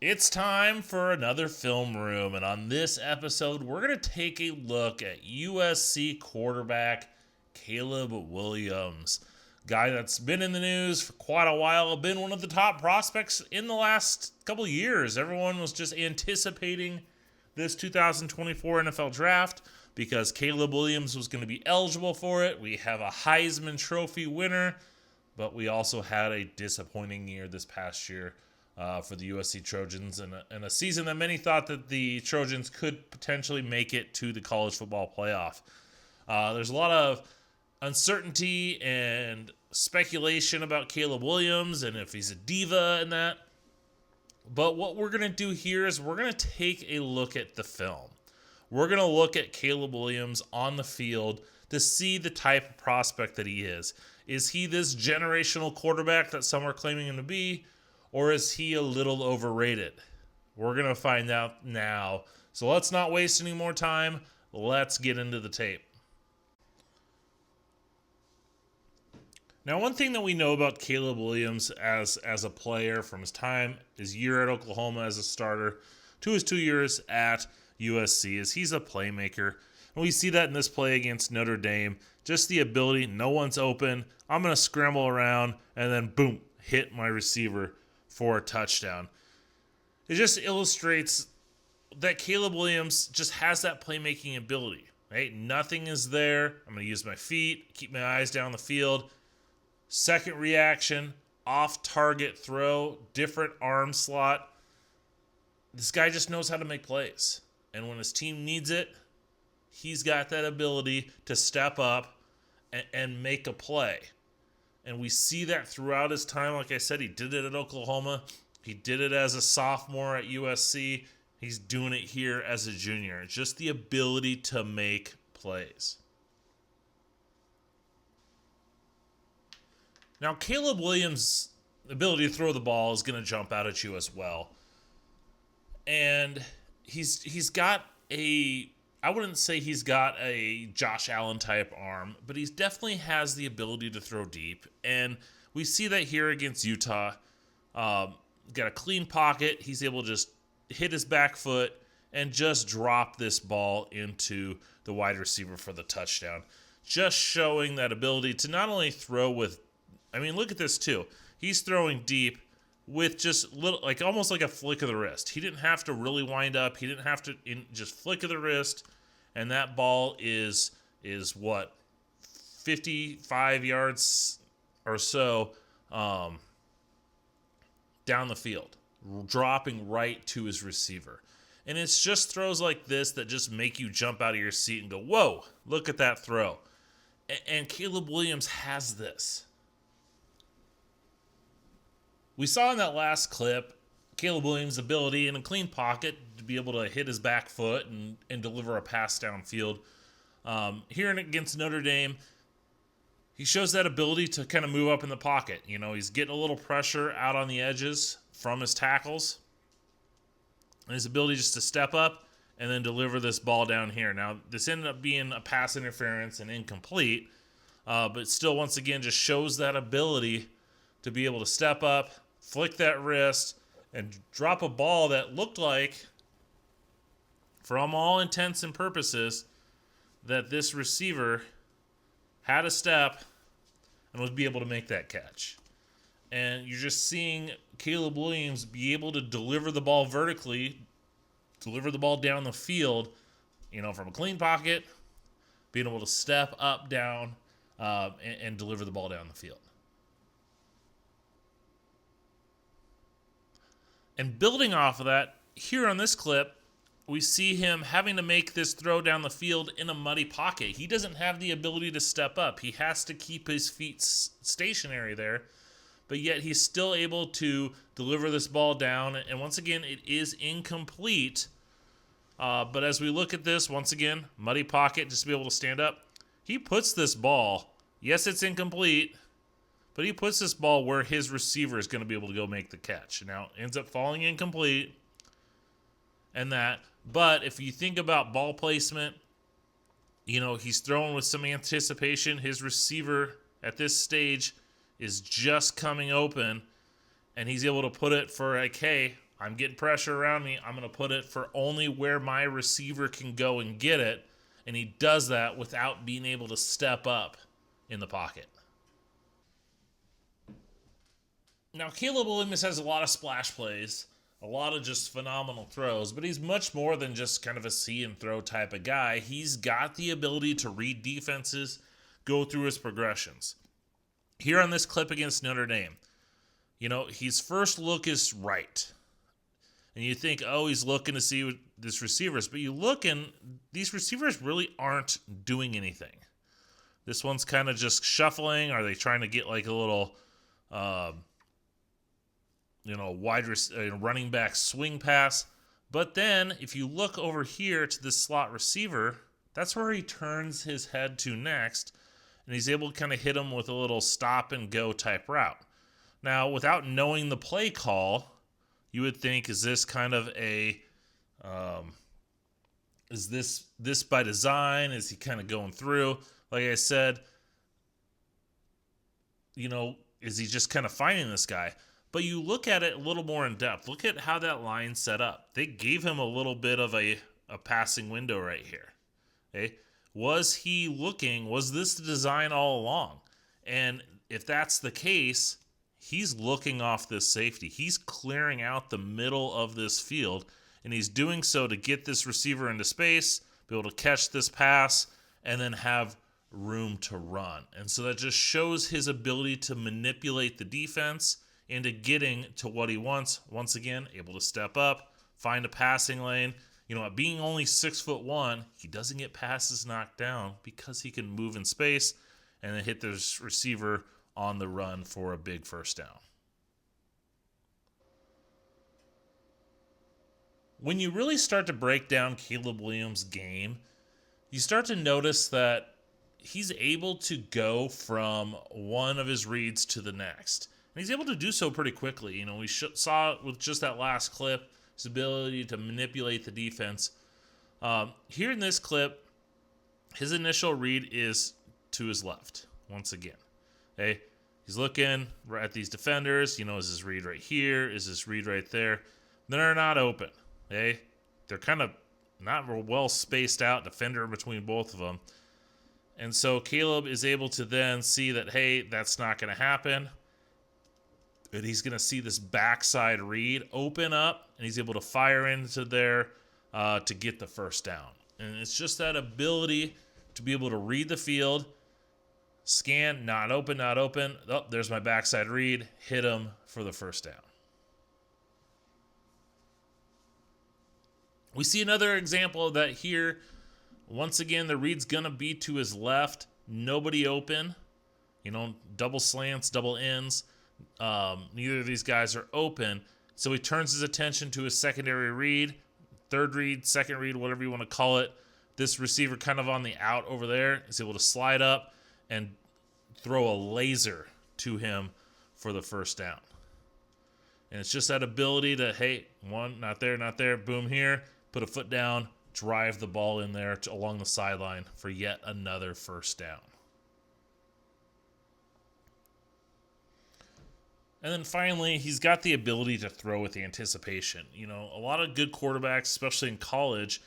It's time for another film room, and on this episode, we're going to take a look at USC quarterback Caleb Williams. Guy that's been in the news for quite a while, been one of the top prospects in the last couple of years. Everyone was just anticipating this 2024 NFL draft because Caleb Williams was going to be eligible for it. We have a Heisman Trophy winner, but we also had a disappointing year this past year for the USC Trojans, and a season that many thought that the Trojans could potentially make it to the college football playoff. There's a lot of uncertainty and speculation about Caleb Williams and if he's a diva and that. But what we're going to do here is we're going to take a look at the film. We're going to look at Caleb Williams on the field to see the type of prospect that he is. Is he this generational quarterback that some are claiming him to be? Or is he a little overrated? We're going to find out now. So let's not waste any more time. Let's get into the tape. Now, one thing that we know about Caleb Williams as a player from his time, his year at Oklahoma as a starter, to his 2 years at USC, is he's a playmaker. And we see that in this play against Notre Dame. Just the ability, no one's open. I'm going to scramble around and then boom, hit my receiver for a touchdown. It just illustrates that Caleb Williams just has that playmaking ability, right? Nothing is there. I'm going to use my feet, keep my eyes down the field. Second reaction, off-target throw, different arm slot. This guy just knows how to make plays. And when his team needs it, he's got that ability to step up and make a play. And we see that throughout his time. Like I said, he did it at Oklahoma. He did it as a sophomore at USC. He's doing it here as a junior. It's just the ability to make plays. Now, Caleb Williams' ability to throw the ball is going to jump out at you as well. And he's got I wouldn't say he's got a Josh Allen type arm, but he definitely has the ability to throw deep. And we see that here against Utah. Got a clean pocket. He's able to just hit his back foot and just drop this ball into the wide receiver for the touchdown. Just showing that ability to not only throw with, look at this too. He's throwing deep with just little, like almost like a flick of the wrist. He didn't have to really wind up. He didn't have to just flick of the wrist. And that ball is what, 55 yards or so down the field, dropping right to his receiver. And it's just throws like this that just make you jump out of your seat and go, whoa, look at that throw. And Caleb Williams has this. We saw in that last clip Caleb Williams' ability in a clean pocket to be able to hit his back foot and deliver a pass downfield. Here against Notre Dame, he shows that ability to kind of move up in the pocket. You know, he's getting a little pressure out on the edges from his tackles. And his ability just to step up and then deliver this ball down here. Now, this ended up being a pass interference and incomplete, but still, once again, just shows that ability to be able to step up, flick that wrist, and drop a ball that looked like, from all intents and purposes, that this receiver had a step and would be able to make that catch. And you're just seeing Caleb Williams be able to deliver the ball vertically, deliver the ball down the field, from a clean pocket, being able to step up, down, and deliver the ball down the field. And building off of that, here on this clip, we see him having to make this throw down the field in a muddy pocket. He doesn't have the ability to step up. He has to keep his feet stationary there, but yet he's still able to deliver this ball down. And once again, it is incomplete. But as we look at this, once again, muddy pocket, just to be able to stand up. He puts this ball, yes, it's incomplete, but he puts this ball where his receiver is going to be able to go make the catch. Now, it ends up falling incomplete and that. But if you think about ball placement, he's throwing with some anticipation. His receiver at this stage is just coming open, and he's able to put it for like, hey, I'm getting pressure around me. I'm going to put it for only where my receiver can go and get it. And he does that without being able to step up in the pocket. Now, Caleb Williams has a lot of splash plays, a lot of just phenomenal throws, but he's much more than just kind of a see and throw type of guy. He's got the ability to read defenses, go through his progressions. Here on this clip against Notre Dame, his first look is right. And you think, oh, he's looking to see what this receivers. But you look and these receivers really aren't doing anything. This one's kind of just shuffling. Are they trying to get like a little, running back swing pass? But then if you look over here to this slot receiver, that's where he turns his head to next. And he's able to kind of hit him with a little stop and go type route. Now, without knowing the play call, you would think, is this kind of is this by design? Is he kind of going through? Like I said, is he just kind of finding this guy? But you look at it a little more in depth. Look at how that line's set up. They gave him a little bit of a passing window right here. Okay? Was he looking? Was this the design all along? And if that's the case, he's looking off this safety. He's clearing out the middle of this field, and he's doing so to get this receiver into space, be able to catch this pass, and then have room to run. And so that just shows his ability to manipulate the defense into getting to what he wants. Once again, able to step up, find a passing lane. At being only 6'1", he doesn't get passes knocked down because he can move in space and then hit this receiver on the run for a big first down. When you really start to break down Caleb Williams' game, you start to notice that he's able to go from one of his reads to the next. And he's able to do so pretty quickly. We saw with just that last clip, his ability to manipulate the defense. Here in this clip, his initial read is to his left, once again. Okay? He's looking at these defenders. Is his read right here? Is his read right there? They're not open. Okay? They're kind of not well spaced out, defender between both of them. And so Caleb is able to then see that, hey, that's not going to happen. But he's going to see this backside read open up, and he's able to fire into there to get the first down. And it's just that ability to be able to read the field, scan, not open, not open. Oh, there's my backside read. Hit him for the first down. We see another example of that here. Once again, the read's going to be to his left. Nobody open. Double slants, double ends. Neither of these guys are open. So he turns his attention to his secondary read, third read, second read, whatever you want to call it. This receiver kind of on the out over there is able to slide up and throw a laser to him for the first down. And it's just that ability to, hey, one, not there, boom here, put a foot down, drive the ball in there along the sideline for yet another first down. And then finally, he's got the ability to throw with anticipation. A lot of good quarterbacks, especially in college,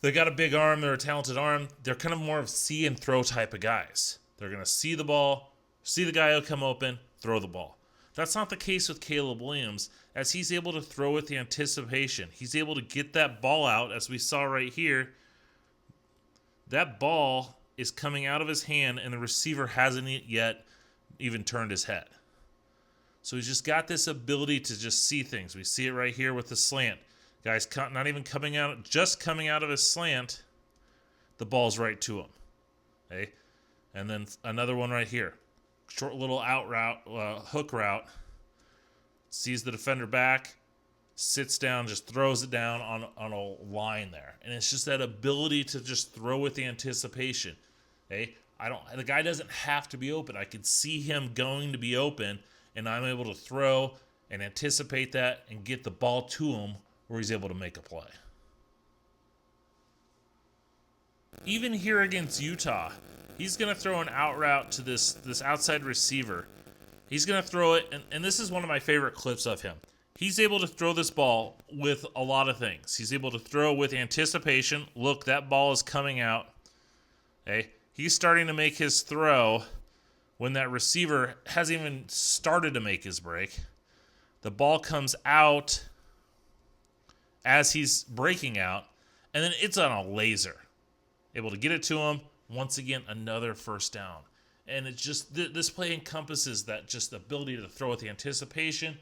they got a big arm, they're a talented arm. They're kind of more of see and throw type of guys. They're going to see the ball, see the guy who'll come open, throw the ball. That's not the case with Caleb Williams, as he's able to throw with the anticipation. He's able to get that ball out, as we saw right here. That ball is coming out of his hand, and the receiver hasn't yet even turned his head. So he's just got this ability to just see things. We see it right here with the slant. Guy's not even coming out, just coming out of his slant, the ball's right to him. Okay? And then another one right here. Short little out route, hook route. Sees the defender back, sits down, just throws it down on a line there. And it's just that ability to just throw with the anticipation. Okay? The guy doesn't have to be open. I can see him going to be open, and I'm able to throw and anticipate that and get the ball to him where he's able to make a play. Even here against Utah, he's going to throw an out route to this outside receiver. He's going to throw it, and this is one of my favorite clips of him. He's able to throw this ball with a lot of things. He's able to throw with anticipation. Look, that ball is coming out. Okay, he's starting to make his throw when that receiver hasn't even started to make his break. The ball comes out as he's breaking out, and then it's on a laser. Able to get it to him. Once again, another first down. And it's just, this play encompasses that just ability to throw with the anticipation,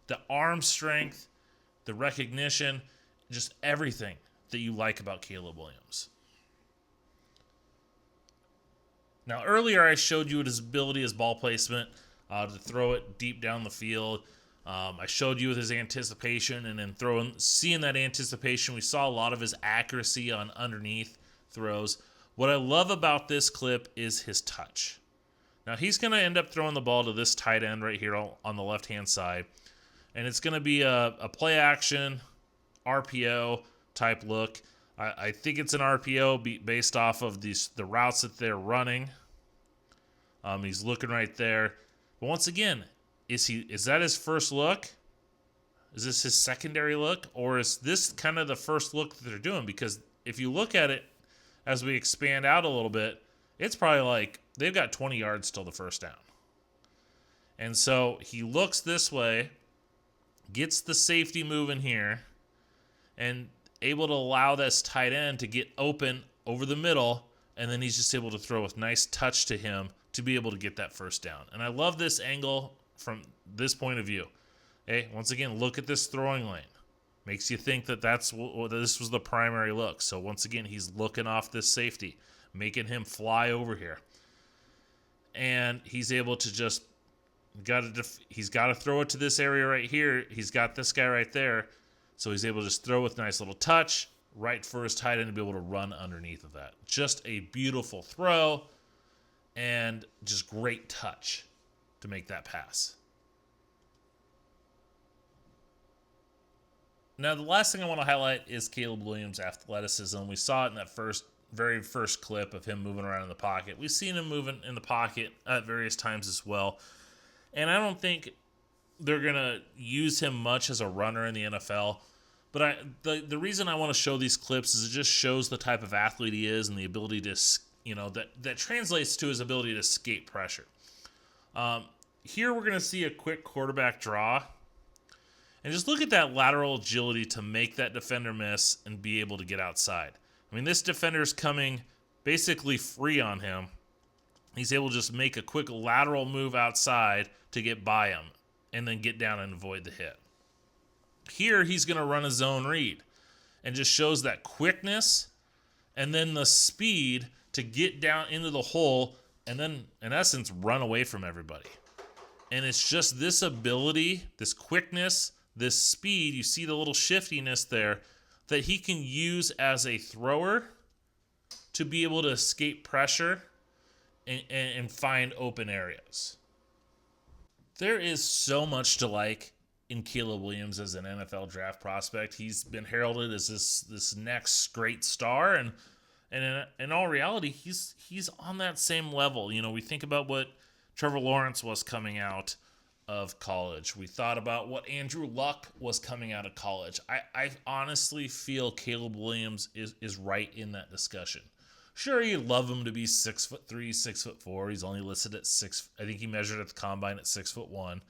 the arm strength, the recognition, just everything that you like about Caleb Williams. Now, earlier I showed you his ability, his ball placement, to throw it deep down the field. I showed you his anticipation, and then seeing that anticipation, we saw a lot of his accuracy on underneath throws. What I love about this clip is his touch. Now, he's going to end up throwing the ball to this tight end right here on the left-hand side, and it's going to be a play-action RPO type look. I think it's an RPO based off of the routes that they're running. He's looking right there. But once again, is that his first look? Is this his secondary look? Or is this kind of the first look that they're doing? Because if you look at it as we expand out a little bit, it's probably like they've got 20 yards till the first down. And so he looks this way, gets the safety moving here, and able to allow this tight end to get open over the middle, and then he's just able to throw with nice touch to him to be able to get that first down. And I love this angle from this point of view. Okay, once again, look at this throwing lane. Makes you think that this was the primary look. So once again, he's looking off this safety, making him fly over here. And he's able to just, he's got to throw it to this area right here. He's got this guy right there. So he's able to just throw with nice little touch right for his tight end to be able to run underneath of that. Just a beautiful throw and just great touch to make that pass. Now, the last thing I want to highlight is Caleb Williams' athleticism. We saw it in that very first clip of him moving around in the pocket. We've seen him moving in the pocket at various times as well. And I don't think they're going to use him much as a runner in the NFL. But the reason I want to show these clips is it just shows the type of athlete he is and the ability to, that translates to his ability to escape pressure. Here we're going to see a quick quarterback draw. And just look at that lateral agility to make that defender miss and be able to get outside. I mean, this defender's coming basically free on him. He's able to just make a quick lateral move outside to get by him and then get down and avoid the hit. Here, he's going to run a zone read and just shows that quickness and then the speed to get down into the hole and then, in essence, run away from everybody. And it's just this ability, this quickness, this speed, you see the little shiftiness there, that he can use as a thrower to be able to escape pressure and find open areas. There is so much to like in Caleb Williams as an NFL draft prospect. He's been heralded as this next great star, and in all reality, he's on that same level. You know, we think about what Trevor Lawrence was coming out of college. We thought about what Andrew Luck was coming out of college. I honestly feel Caleb Williams is right in that discussion. Sure, you'd love him to be 6'3", 6'4". He's only listed at 6. I think he measured at the combine at 6'1".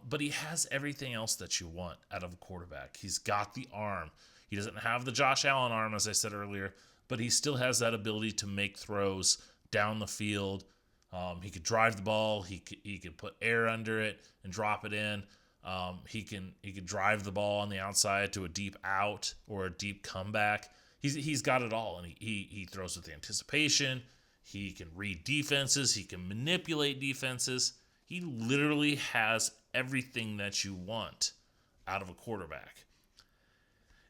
But he has everything else that you want out of a quarterback. He's got the arm. He doesn't have the Josh Allen arm, as I said earlier, but he still has that ability to make throws down the field. He could drive the ball. He could put air under it and drop it in. He could drive the ball on the outside to a deep out or a deep comeback. He's got it all, and he throws with anticipation. He can read defenses. He can manipulate defenses. He literally has everything that you want out of a quarterback.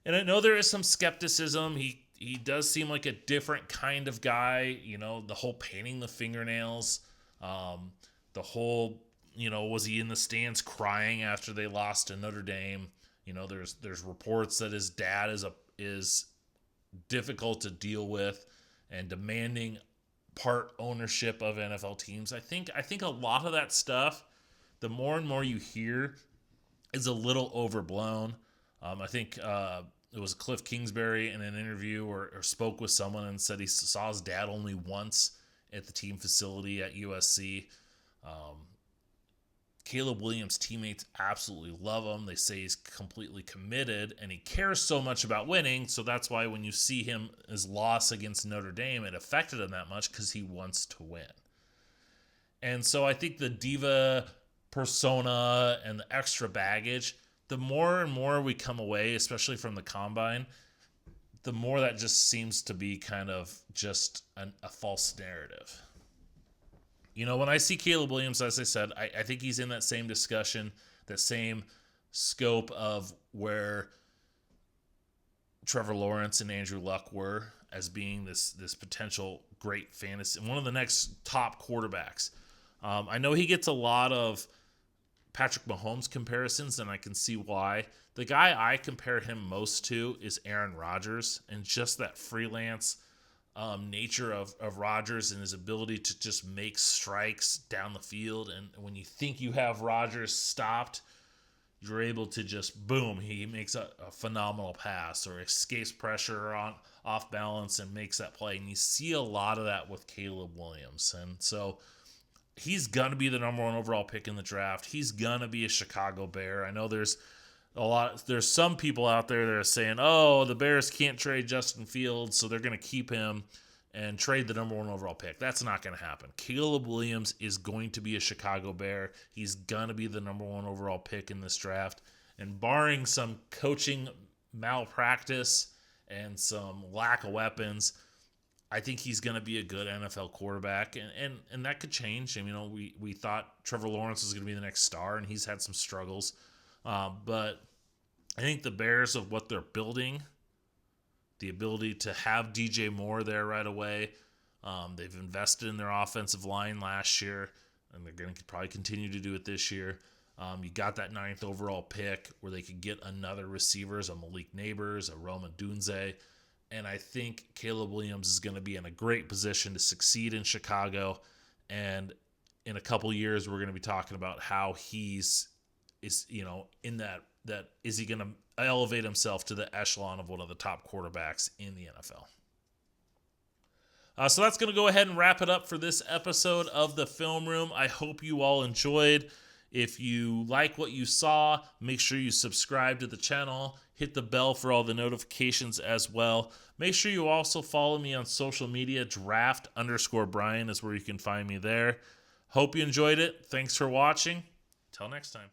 And I know there is some skepticism. He does seem like a different kind of guy. You know, the whole painting the fingernails, the whole, was he in the stands crying after they lost to Notre Dame? You know, there's reports that his dad is difficult to deal with and demanding part ownership of NFL teams. I think a lot of that stuff, the more and more you hear is a little overblown. I think it was Cliff Kingsbury in an interview or spoke with someone and said he saw his dad only once at the team facility at USC. Caleb Williams' teammates absolutely love him. They say he's completely committed and he cares so much about winning. So that's why when you see him his loss against Notre Dame, it affected him that much because he wants to win. And so I think the diva persona and the extra baggage, the more and more we come away, especially from the combine, the more that just seems to be kind of just a false narrative. You know, when I see Caleb Williams, as I said, I think he's in that same discussion, that same scope of where Trevor Lawrence and Andrew Luck were as being this potential great fantasy, one of the next top quarterbacks. I know he gets a lot of Patrick Mahomes comparisons, and I can see why. The guy I compare him most to is Aaron Rodgers, and just that freelance nature of Rodgers and his ability to just make strikes down the field. And when you think you have Rodgers stopped, you're able to just, boom, he makes a phenomenal pass or escapes pressure on off balance and makes that play. And you see a lot of that with Caleb Williams. And so he's going to be the number one overall pick in the draft. He's going to be a Chicago Bear. I know there's some people out there that are saying, oh, the Bears can't trade Justin Fields, so they're going to keep him and trade the number one overall pick. That's not going to happen. Caleb Williams is going to be a Chicago Bear. He's going to be the number one overall pick in this draft. And barring some coaching malpractice and some lack of weapons, I think he's going to be a good NFL quarterback, and that could change. I mean, we thought Trevor Lawrence was going to be the next star, and he's had some struggles. But I think the Bears, of what they're building, the ability to have DJ Moore there right away, they've invested in their offensive line last year, and they're going to probably continue to do it this year. You got that 9th overall pick where they could get another receivers, a Malik Neighbors, a Roma Dunze. And I think Caleb Williams is going to be in a great position to succeed in Chicago. And in a couple years, we're going to be talking about how in that is he going to elevate himself to the echelon of one of the top quarterbacks in the NFL. So that's going to go ahead and wrap it up for this episode of The Film Room. I hope you all enjoyed. If you like what you saw, make sure you subscribe to the channel. Hit the bell for all the notifications as well. Make sure you also follow me on social media. Draft_Brian is where you can find me there. Hope you enjoyed it. Thanks for watching. Till next time.